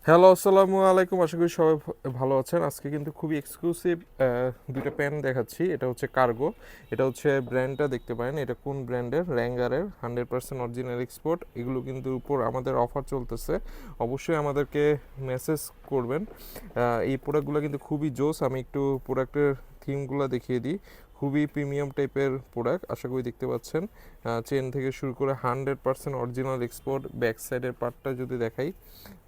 Hello, আসসালামু আলাইকুম। আশা করি সবাই ভালো আছেন। আজকে কিন্তু খুবই এক্সক্লুসিভ দুইটা প্যান্ট দেখাচ্ছি। এটা হচ্ছে কার্গো। এটা হচ্ছে ব্র্যান্ডটা দেখতে পারেন। এটা কোন ব্র্যান্ডের? র্যাঙ্গারের 100% অরিজিনাল এক্সপোর্ট। এগুলো কিন্তু উপর আমাদের অফার চলতেছে। অবশ্যই আমাদেরকে মেসেজ করবেন। এই প্রোডাক্টগুলো কিন্তু খুবই জোস। আমি একটু প্রোডাক্টের থিমগুলো দেখিয়ে দিই। খুবই প্রিমিয়াম টাইপের প্রোডাক্ট, আশা করি দেখতে পাচ্ছেন। চেন থেকে শুরু করে 100% অরিজিনাল এক্সপোর্ট। ব্যাক সাইডের পার্টটা যদি দেখাই,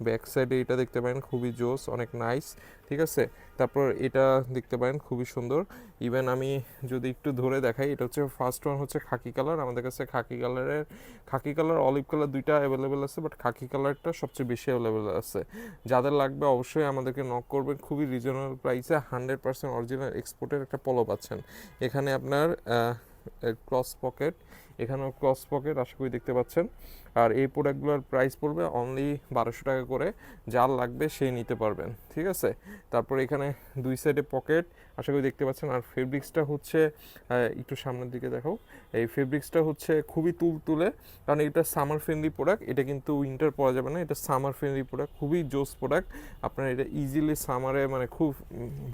ব্যাক সাইডে এটা দেখতে পারেন, খুবই জোস, অনেক নাইস। ঠিক আছে, তারপর এটা দেখতে পারেন, খুবই সুন্দর। ইভেন আমি যদি একটু ধরে দেখাই, এটা হচ্ছে ফার্স্ট ওয়ান হচ্ছে খাকি কালার। আমাদের কাছে খাকি কালার অলিভ কালার দুইটা অ্যাভেলেবেল আছে, বাট খাকি কালারটা সবচেয়ে বেশি অ্যাভেলেবেল আছে। যাদের লাগবে অবশ্যই আমাদেরকে নক করবেন। খুবই রিজনেবল প্রাইসে 100% অরিজিনাল এক্সপোর্টের একটা পলো পাচ্ছেন। এখানে আপনার ক্রস পকেট, এখানেও ক্রস পকেট আশা করি দেখতে পাচ্ছেন। আর এই প্রোডাক্টগুলোর প্রাইস পড়বে অনলি 1200 টাকা করে। যার লাগবে সেই নিতে পারবেন, ঠিক আছে। তারপর এখানে দুই সাইডে পকেট আশা করি দেখতে পাচ্ছেন। আর ফেব্রিক্সটা হচ্ছে একটু সামনের দিকে দেখাও। এই ফেব্রিক্সটা হচ্ছে খুবই তুলতুলে, কারণ এটা সামার ফ্রেন্ডলি প্রোডাক্ট। এটা কিন্তু উইন্টার পরা যাবে না, এটা সামার ফ্রেন্ডলি প্রোডাক্ট, খুবই জোস প্রোডাক্ট। আপনার এটা ইজিলি সামারে মানে খুব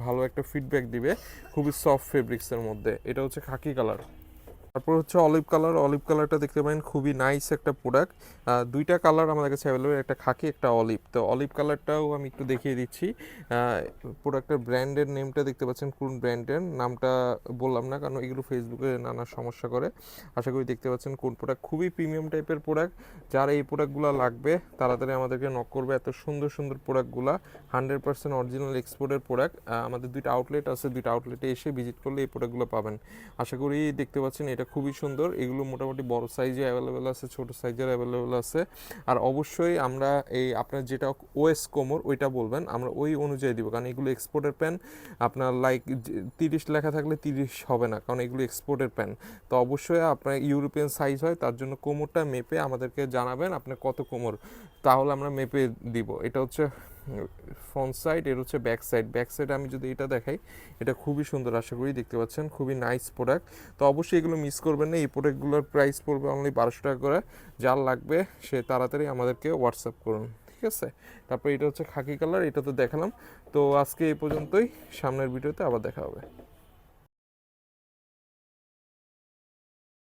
ভালো একটা ফিডব্যাক দিবে। খুবই সফট ফেব্রিক্সের মধ্যে। এটা হচ্ছে খাকি কালার। তারপর হচ্ছে অলিভ কালার। অলিভ কালারটা দেখতে পারেন, খুবই নাইস একটা প্রোডাক্ট। দুইটা কালার আমাদের কাছে অ্যাভেলেবেল, একটা খাকি একটা অলিভ। তো অলিভ কালারটাও আমি একটু দেখিয়ে দিচ্ছি। প্রোডাক্টের ব্র্যান্ডের নেমটা দেখতে পাচ্ছেন, কোন ব্র্যান্ডের নামটা বললাম না, কারণ এগুলো ফেসবুকে নানা সমস্যা করে। আশা করি দেখতে পাচ্ছেন কোন প্রোডাক্ট, খুবই প্রিমিয়াম টাইপের প্রোডাক্ট। যারা এই প্রোডাক্টগুলো লাগবে তাড়াতাড়ি আমাদেরকে নক করবে। এত সুন্দর সুন্দর প্রোডাক্টগুলো 100% অরিজিনাল এক্সপোর্টের প্রোডাক্ট। আমাদের দুইটা আউটলেট আছে, দুইটা আউটলেটে এসে ভিজিট করলে এই প্রোডাক্টগুলো পাবেন। আশা করি দেখতে পাচ্ছেন, এটা খুবই সুন্দর। এগুলো মোটামুটি বড় সাইজে অ্যাভেলেবেল আছে, ছোট সাইজের অ্যাভেলেবেল আছে। আর অবশ্যই আমরা এই আপনার যেটা ওএস কোমর ওইটা বলবেন, আমরা ওই অনুযায়ী দিব, কারণ এগুলো এক্সপোর্টের প্যান। আপনার লাইক 30 লেখা থাকলে 30 হবে না, কারণ এগুলো এক্সপোর্টের প্যান। তো অবশ্যই আপনার ইউরোপিয়ান সাইজ হয়, তার জন্য কোমরটা মেপে আমাদেরকে জানাবেন আপনার কত কোমর, তাহলে আমরা মেপে দিব। এটা হচ্ছে ফ্রন্ট সাইড, এর হচ্ছে ব্যাক সাইড। ব্যাক সাইড আমি যদি এটা দেখাই, এটা খুবই সুন্দর, আশা করি দেখতে পাচ্ছেন, খুবই নাইস প্রোডাক্ট। তো অবশ্যই এগুলো মিস করবেন না। এই প্রোডাক্টগুলোর প্রাইস পড়বে অনলি 1200 টাকা করে। যার লাগবে সে তাড়াতাড়ি আমাদেরকে হোয়াটসঅ্যাপ করুন, ঠিক আছে। তারপর এটা হচ্ছে খাকি কালার, এটা তো দেখালাম। তো আজকে এই পর্যন্তই, সামনের ভিডিওতে আবার দেখা হবে।